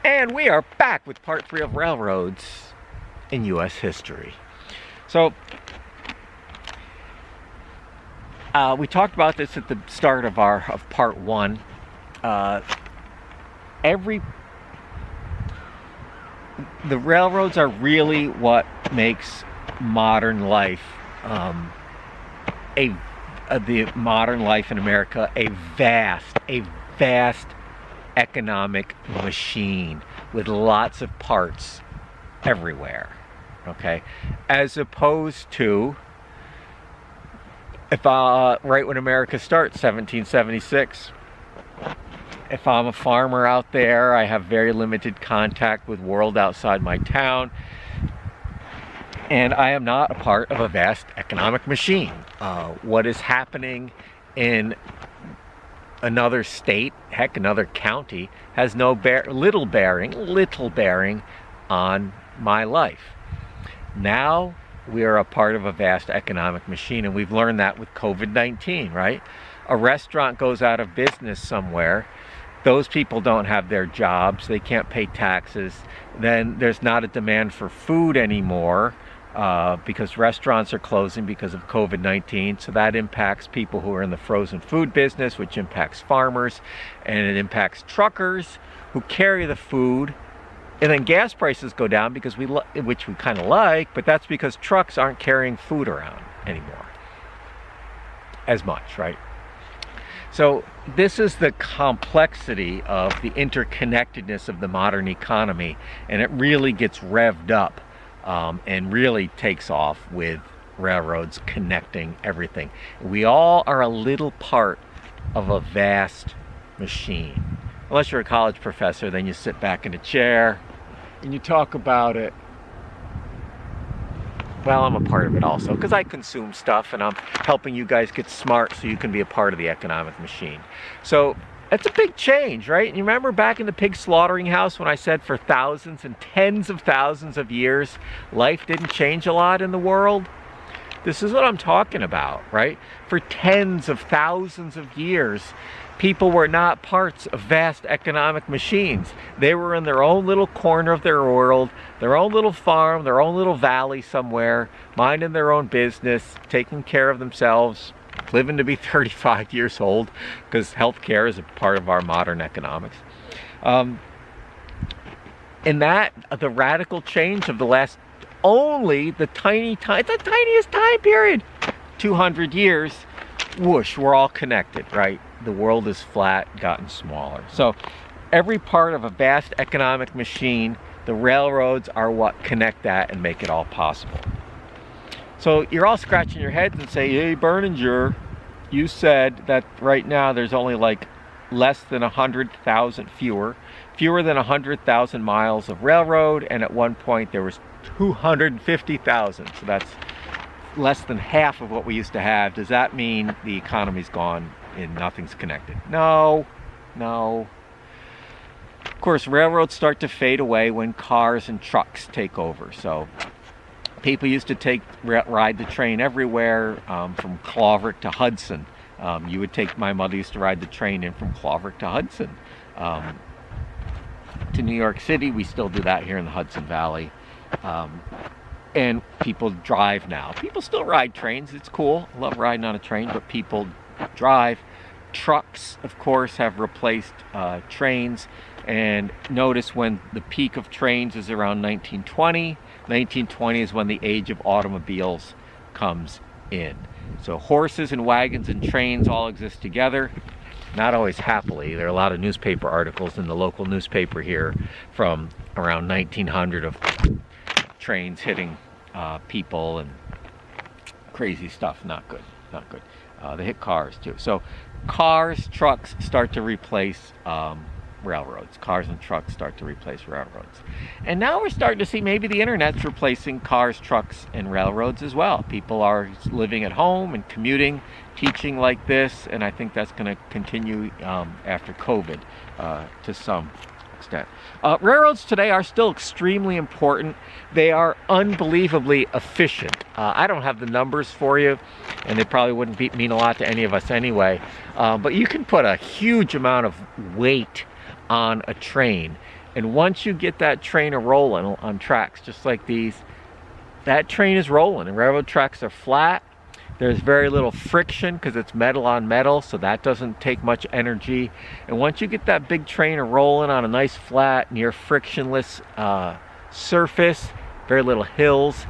And we are back with part 3 of railroads in U.S. history. So, we talked about this at the start of part 1. The railroads are really what makes modern life, the modern life in America, a vast economic machine with lots of parts everywhere. Okay, as opposed to right when America starts, 1776. If I'm a farmer out there, I have very limited contact with world outside my town, and I am not a part of a vast economic machine. What is happening in another state, heck, another county, has little bearing on my life. Now we are a part of a vast economic machine, and we've learned that with COVID-19, right? A restaurant goes out of business somewhere. Those people don't have their jobs. They can't pay taxes. Then there's not a demand for food anymore because restaurants are closing because of COVID-19. So that impacts people who are in the frozen food business, which impacts farmers, and it impacts truckers who carry the food. And then gas prices go down because which we kind of like, but that's because trucks aren't carrying food around anymore as much, right? So this is the complexity of the interconnectedness of the modern economy, and it really gets revved up and really takes off with railroads connecting everything. We all are a little part of a vast machine. Unless you're a college professor, then you sit back in a chair and you talk about it. Well, I'm a part of it also because I consume stuff and I'm helping you guys get smart so you can be a part of the economic machine. So that's a big change, right? And you remember back in the pig slaughtering house when I said for thousands and tens of thousands of years, life didn't change a lot in the world? This is what I'm talking about, right? For tens of thousands of years, people were not parts of vast economic machines. They were in their own little corner of their world, their own little farm, their own little valley somewhere, minding their own business, taking care of themselves, living to be 35 years old, because healthcare is a part of our modern economics. And that, the radical change of the last, only the tiniest time period, 200 years, whoosh, we're all connected, right? The world is flat, gotten smaller. So every part of a vast economic machine, the railroads are what connect that and make it all possible. So you're all scratching your heads and say, hey, Berninger, you said that right now there's only like less than 100,000 fewer than 100,000 miles of railroad, and at one point there was 250,000. So that's less than half of what we used to have. Does that mean the economy's gone and nothing's connected? No. Of course, railroads start to fade away when cars and trucks take over. So people used to ride the train everywhere, from Claverick to Hudson. My mother used to ride the train in from Claverick to Hudson to New York City. We still do that here in the Hudson Valley. And people drive now. People still ride trains. It's cool. I love riding on a train, but people drive. Trucks, of course, have replaced trains. And notice when the peak of trains is around 1920. 1920 is when the age of automobiles comes in. So horses and wagons and trains all exist together. Not always happily. There are a lot of newspaper articles in the local newspaper here from around 1900 of trains hitting people and crazy stuff. Not good. They hit cars too. So cars, trucks start to replace railroads. Cars and trucks start to replace railroads. And now we're starting to see maybe the internet's replacing cars, trucks, and railroads as well. People are living at home and commuting, teaching like this, and I think that's going to continue after COVID to some extent. Railroads today are still extremely important. They are unbelievably efficient. I don't have the numbers for you, and they probably wouldn't mean a lot to any of us anyway, but you can put a huge amount of weight on a train And once you get that train a-rolling on tracks just like these, that train is rolling. And railroad tracks are flat. There's very little friction because it's metal on metal, so that doesn't take much energy. And once you get that big train rolling on a nice flat, near frictionless surface, very little hills.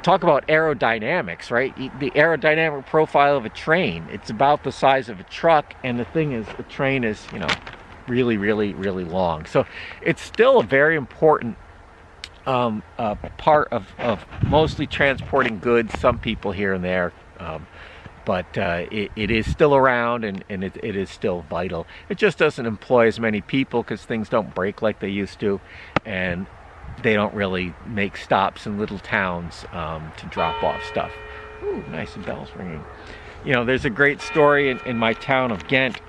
Talk about aerodynamics, right? The aerodynamic profile of a train, it's about the size of a truck, and the thing is, a train is, you know, really, really, really long. So it's still a very important part of mostly transporting goods, some people here and there, but it is still around, and it is still vital. It just doesn't employ as many people because things don't break like they used to, and they don't really make stops in little towns to drop off stuff. Ooh, nice bells ringing. You know, there's a great story in my town of Ghent.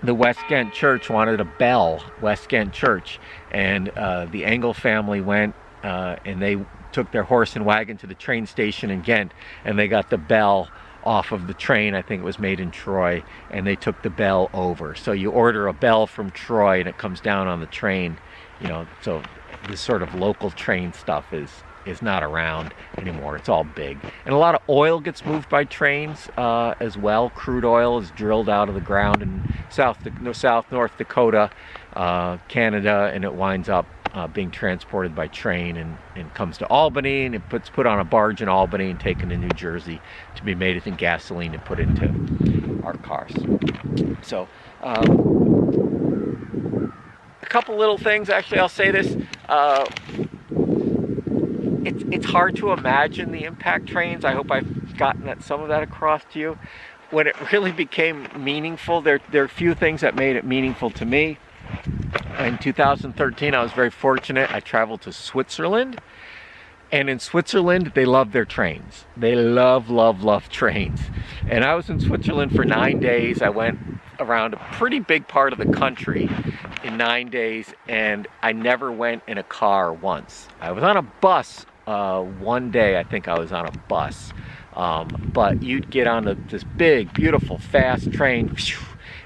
The West Ghent Church wanted a bell, West Ghent Church, and the Engel family went and they took their horse and wagon to the train station in Ghent, and they got the bell off of the train. I think it was made in Troy, and they took the bell over. So you order a bell from Troy and it comes down on the train, you know. So this sort of local train stuff is not around anymore. It's all big. And a lot of oil gets moved by trains as well. Crude oil is drilled out of the ground in North Dakota, Canada, and it winds up being transported by train and comes to Albany, and it's put on a barge in Albany and taken to New Jersey to be made into gasoline and put into our cars. So a couple little things, actually. I'll say this. It's hard to imagine the impact trains. I hope I've gotten some of that across to you. When it really became meaningful, there are a few things that made it meaningful to me. In 2013, I was very fortunate. I traveled to Switzerland. And in Switzerland, they love their trains. They love, love, love trains. And I was in Switzerland for 9 days. I went around a pretty big part of the country in 9 days, and I never went in a car once. I was on a bus one day. I think I was on a bus. But you'd get on this big, beautiful, fast train,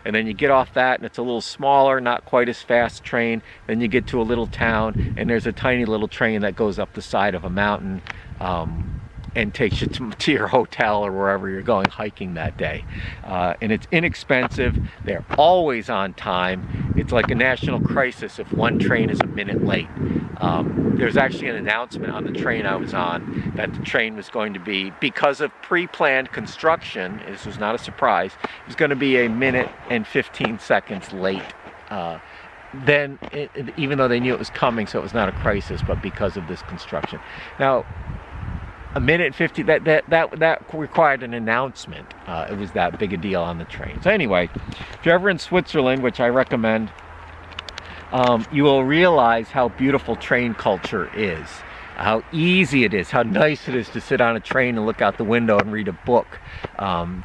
and then you get off that and it's a little smaller, not quite as fast train. Then you get to a little town and there's a tiny little train that goes up the side of a mountain and takes you to your hotel or wherever you're going hiking that day. And it's inexpensive. They're always on time. It's like a national crisis if one train is a minute late. There's actually an announcement on the train I was on that the train was going to be, because of pre-planned construction, this was not a surprise, it was going to be a minute and 15 seconds late. Even though they knew it was coming, so it was not a crisis, but because of this construction. Now, a minute and 50, that required an announcement. It was that big a deal on the train. So anyway, if you're ever in Switzerland, which I recommend, you will realize how beautiful train culture is, how easy it is, how nice it is to sit on a train and look out the window and read a book.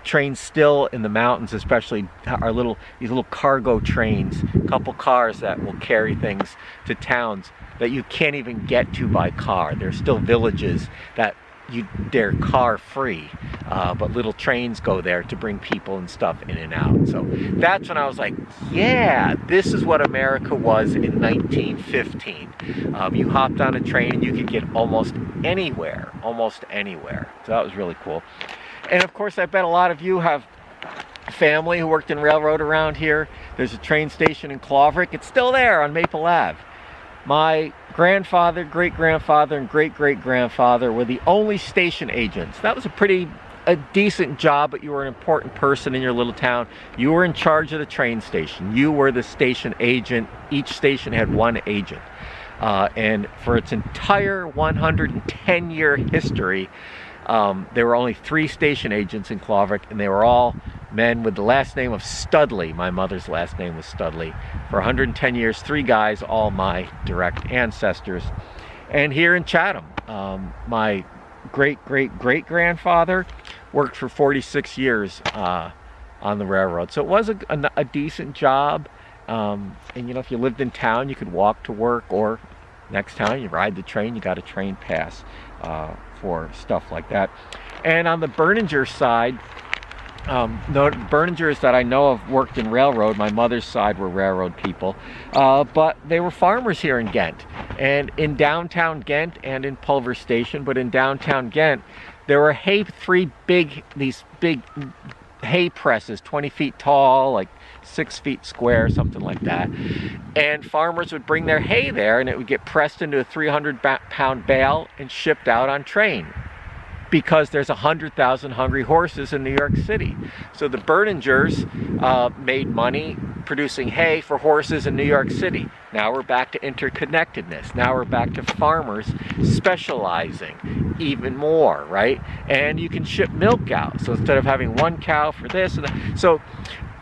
Trains still in the mountains especially are these little cargo trains, a couple cars that will carry things to towns that you can't even get to by car. There's still villages that they're car free, but little trains go there to bring people and stuff in and out. So that's when I was like, yeah, this is what America was in 1915. You hopped on a train and you could get almost anywhere. So that was really cool. And of course, I bet a lot of you have family who worked in railroad around here. There's a train station in Claverick. It's still there on Maple Ave. My grandfather, great-grandfather, and great-great-grandfather were the only station agents. That was a decent job, but you were an important person in your little town. You were in charge of the train station. You were the station agent. Each station had one agent. And for its entire 110-year history, there were only 3 station agents in Claverick, and they were all men with the last name of Studley. My mother's last name was Studley. For 110 years, 3 guys, all my direct ancestors. And here in Chatham, my great-great-great-grandfather worked for 46 years on the railroad. So it was a decent job. And you know, if you lived in town, you could walk to work, or next time you ride the train, you got a train pass for stuff like that. And on the Berninger side, The Berningers that I know of worked in railroad. My mother's side were railroad people, but they were farmers here in Ghent, and in downtown Ghent and in Pulver Station. But in downtown Ghent, there were these big hay presses, 20 feet tall, like 6 feet square, something like that. And farmers would bring their hay there, and it would get pressed into a 300-pound bale and shipped out on train, because there's 100,000 hungry horses in New York City. So the Berningers made money producing hay for horses in New York City. Now we're back to interconnectedness. Now we're back to farmers specializing even more, right? And you can ship milk out. So instead of having one cow for this and that. So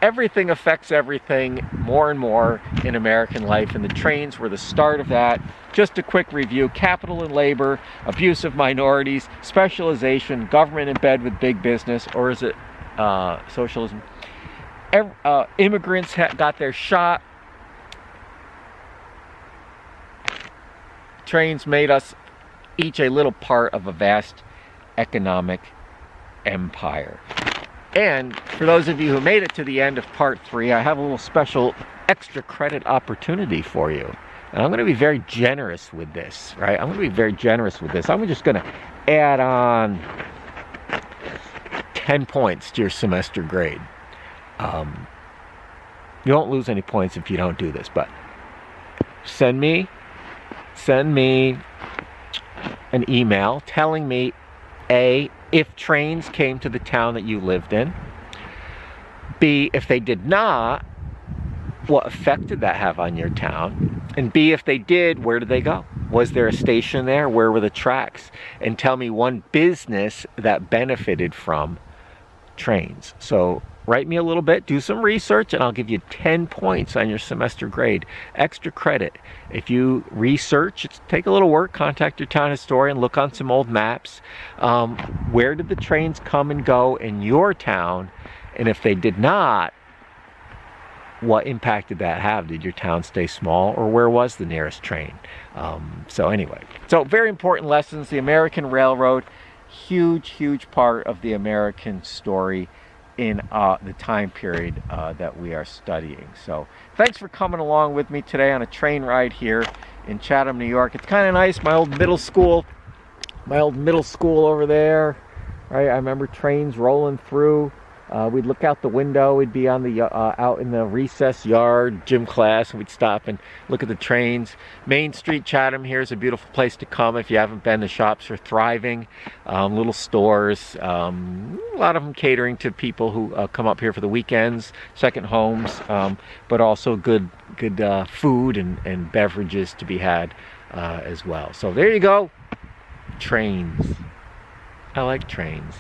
everything affects everything more and more in American life, and the trains were the start of that. Just a quick review: capital and labor, abuse of minorities, specialization, government in bed with big business, or is it socialism? Immigrants got their shot. Trains made us each a little part of a vast economic empire. And for those of you who made it to the end of part 3, I have a little special extra credit opportunity for you. And I'm going to be very generous with this, right? I'm going to be very generous with this. I'm just going to add on 10 points to your semester grade. You won't lose any points if you don't do this, but send me an email telling me, A, if trains came to the town that you lived in, B, if they did not, what effect did that have on your town? And B, if they did, where did they go? Was there a station there? Where were the tracks? And tell me one business that benefited from trains. So write me a little bit, do some research, and I'll give you 10 points on your semester grade. Extra credit. If you research, take a little work, contact your town historian, look on some old maps. Where did the trains come and go in your town? And if they did not, what impact did that have? Did your town stay small, or where was the nearest train? So anyway, so very important lessons. The American Railroad, huge part of the American story in the time period that we are studying. So thanks for coming along with me today on a train ride here in Chatham, New York. It's kind of nice. My old middle school over there, right? I remember trains rolling through. We'd look out the window. We'd be on the out in the recess yard, gym class, and we'd stop and look at the trains. Main Street, Chatham here is a beautiful place to come if you haven't been. The shops are thriving, little stores, a lot of them catering to people who come up here for the weekends, second homes, but also good food and beverages to be had as well. So there you go. Trains. I like trains.